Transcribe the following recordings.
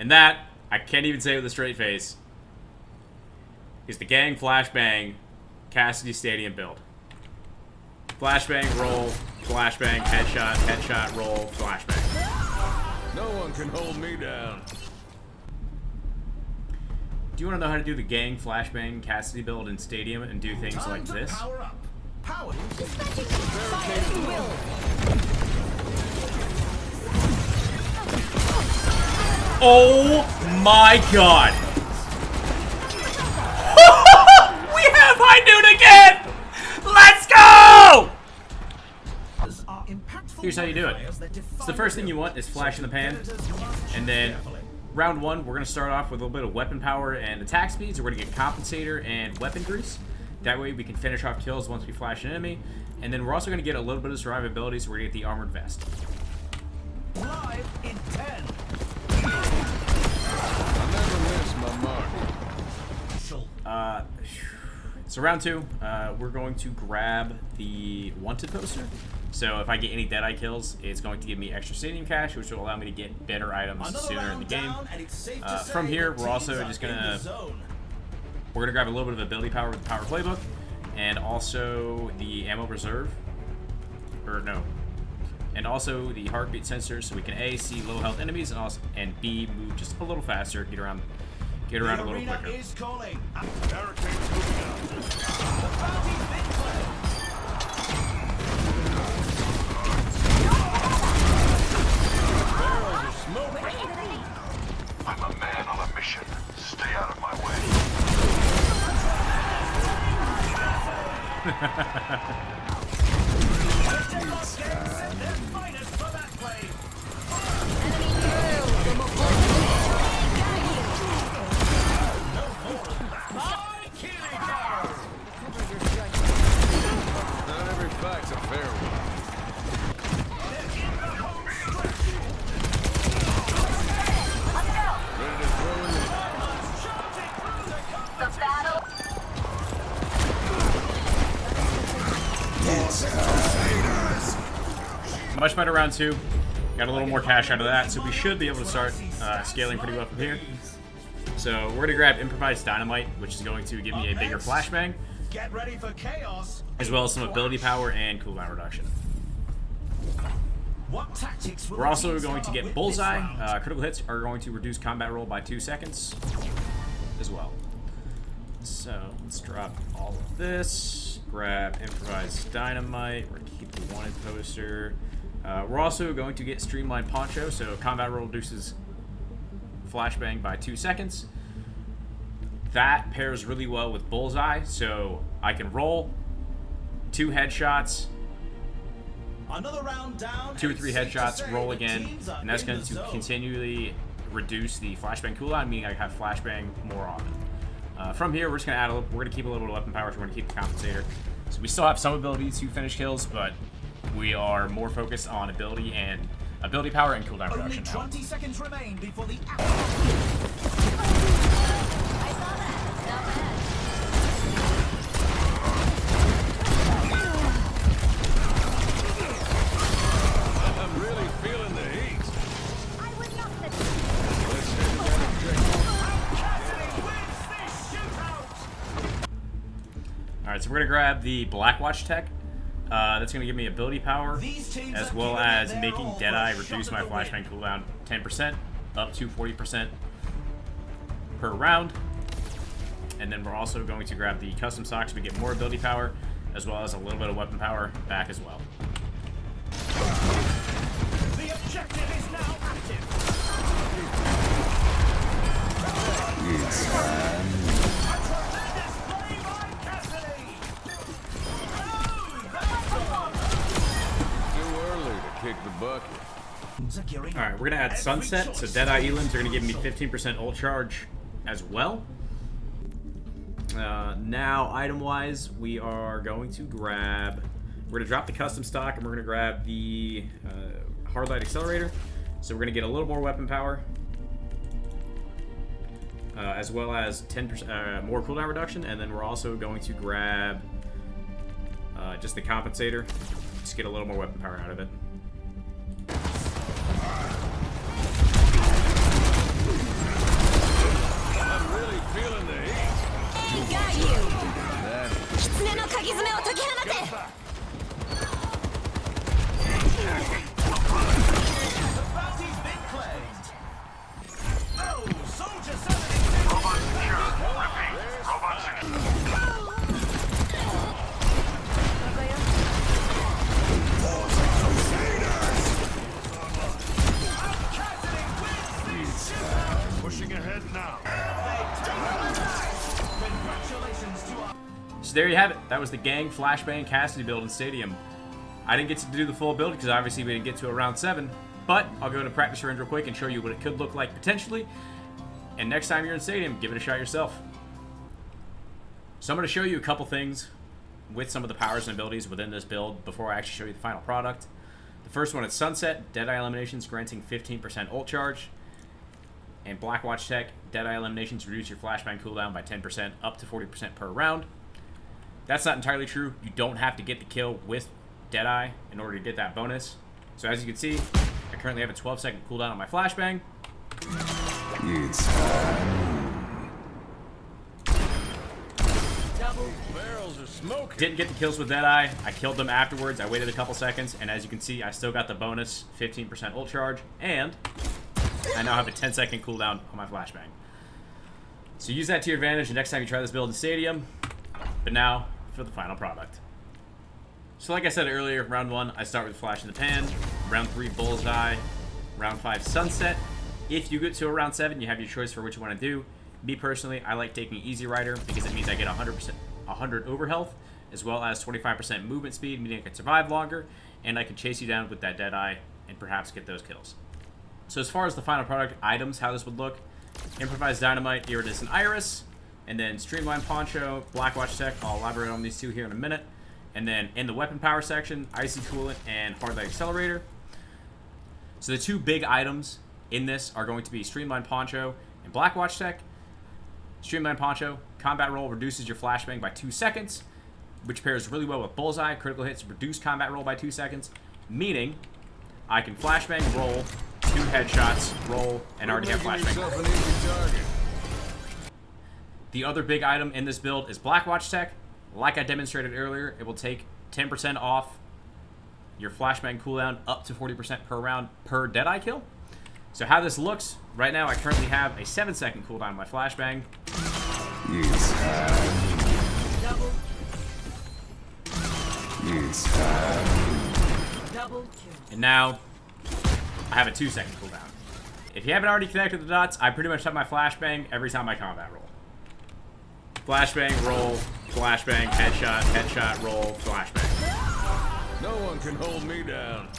And that, I can't even say it with a straight face, is the gang flashbang Cassidy Stadium build. Flashbang, roll, flashbang, headshot, headshot, roll, flashbang. No one can hold me down. Do you want to know how to do the gang flashbang Cassidy build in Stadium and do things like this? Power up. Power. Oh my god! We have high noon again! Let's go! Here's how you do it. So the first thing you want is flash in the pan, and then round one, we're going to start off with a little bit of weapon power and attack speed, so we're going to get compensator and weapon grease. That way we can finish off kills once we flash an enemy, and then we're also going to get a little bit of survivability, so we're going to get the armored vest. Live in 10. I never miss my mark. So round two, we're going to grab the wanted poster. So if I get any Deadeye kills, it's going to give me extra stadium cash, which will allow me to get better items sooner in the game. From here, we're also just gonna grab a little bit of ability power with the power playbook, and also the ammo reserve, and also the heartbeat sensor, so we can A, see low health enemies, and B, move just a little faster, get around a little quicker. Is calling. Barricades moving out. The bounty's been played. Barrels are smoking. I'm a man on a mission. Stay out of my way. Their finest for that play. Not every fight's a fair one. Ready to throw in The battle. Much better round two. Got a little more cash out of that, so we should be able to start scaling pretty well from here. So we're gonna grab improvised dynamite, which is going to give me a bigger flashbang, Get ready for chaos. as well as some ability power and cooldown reduction. What tactics will We're also the team going to start get with bullseye. this round? Critical hits are going to reduce combat roll by 2 seconds as well. So let's drop all of this. Grab improvised dynamite. We're gonna keep the wanted poster. We're also going to get streamlined poncho, so combat roll reduces flashbang by 2 seconds. That pairs really well with bullseye, so I can roll 2 headshots, Another round down. 2 or 3 headshots, Say roll the again, teams are and that's in going the to zone. continually reduce the flashbang cooldown, meaning I have flashbang more often. From here, we're just gonna we're gonna keep a little bit of weapon power, so we're gonna keep the compensator. So we still have some ability to finish kills, but we are more focused on ability power and cooldown Only reduction now. 20 seconds remain before the I'm really feeling the heat. Let's hit that objective. Cassidy wins this shootout. Alright, so we're gonna grab the Blackwatch tech. That's gonna give me ability power, These teams as are well giving as it their making all for Deadeye a shot reduce at my the flashbang win. cooldown 10%, up to 40% per round. And then we're also going to grab the custom socks so we get more ability power, as well as a little bit of weapon power back as well. The objective is now active. A tremendous play by Cassidy. Oh, that's Too early to kick the bucket. Alright, we're gonna add Sunset, so Deadeye Elims are gonna give me 15% ult charge as well. Now, item-wise, we are going to grab... We're going to drop the custom stock, and we're going to grab the Hard Light Accelerator. So we're going to get a little more weapon power, as well as 10% more cooldown reduction, and then we're also going to grab just the compensator, just get a little more weapon power out of it. now. So there you have it. That was the gang flashbang Cassidy build in Stadium. I didn't get to do the full build because obviously we didn't get to around 7, but I'll go to practice range real quick and show you what it could look like potentially. And next time you're in Stadium, give it a shot yourself. So I'm going to show you a couple things with some of the powers and abilities within this build before I actually show you the final product. The first one is Sunset, Deadeye Eliminations granting 15% ult charge. And Blackwatch Tech, Deadeye Eliminations reduce your flashbang cooldown by 10% up to 40% per round. That's not entirely true. You don't have to get the kill with Deadeye in order to get that bonus. So as you can see, I currently have a 12-second cooldown on my flashbang. Barrels are smoking. Didn't get the kills with Deadeye. I killed them afterwards. I waited a couple seconds, and as you can see, I still got the bonus 15% ult charge, and I now have a 10-second cooldown on my flashbang. So use that to your advantage the next time you try this build in Stadium. But now, for the final product. So like I said earlier, round 1, I start with Flash in the Pan. Round 3, Bullseye. Round 5, Sunset. If you get to a round 7, you have your choice for what you want to do. Me personally, I like taking Easy Rider because it means I get 100 over health, as well as 25% movement speed, meaning I can survive longer, and I can chase you down with that Deadeye and perhaps get those kills. So as far as the final product items, how this would look, Improvised Dynamite, Iridescent Iris, and then Streamlined Poncho, Blackwatch Tech. I'll elaborate on these two here in a minute. And then in the weapon power section, Icy Coolant and Hard Light Accelerator. So the two big items in this are going to be Streamlined Poncho and Blackwatch Tech. Streamlined Poncho, combat roll reduces your flashbang by 2 seconds, which pairs really well with Bullseye. Critical hits reduce combat roll by 2 seconds, meaning I can flashbang, roll, 2 headshots, roll, and already have flashbang. Yourself an easy target. The other big item in this build is Blackwatch Tech. Like I demonstrated earlier, it will take 10% off your flashbang cooldown up to 40% per round per Deadeye kill. So how this looks, right now I currently have a 7-second cooldown on my flashbang. And now I have a 2-second cooldown. If you haven't already connected the dots, I pretty much have my flashbang every time I combat roll. Flashbang, roll, flashbang, headshot, headshot, roll, flashbang. No one can hold me down.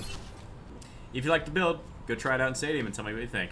If you like the build, go try it out in Stadium and tell me what you think.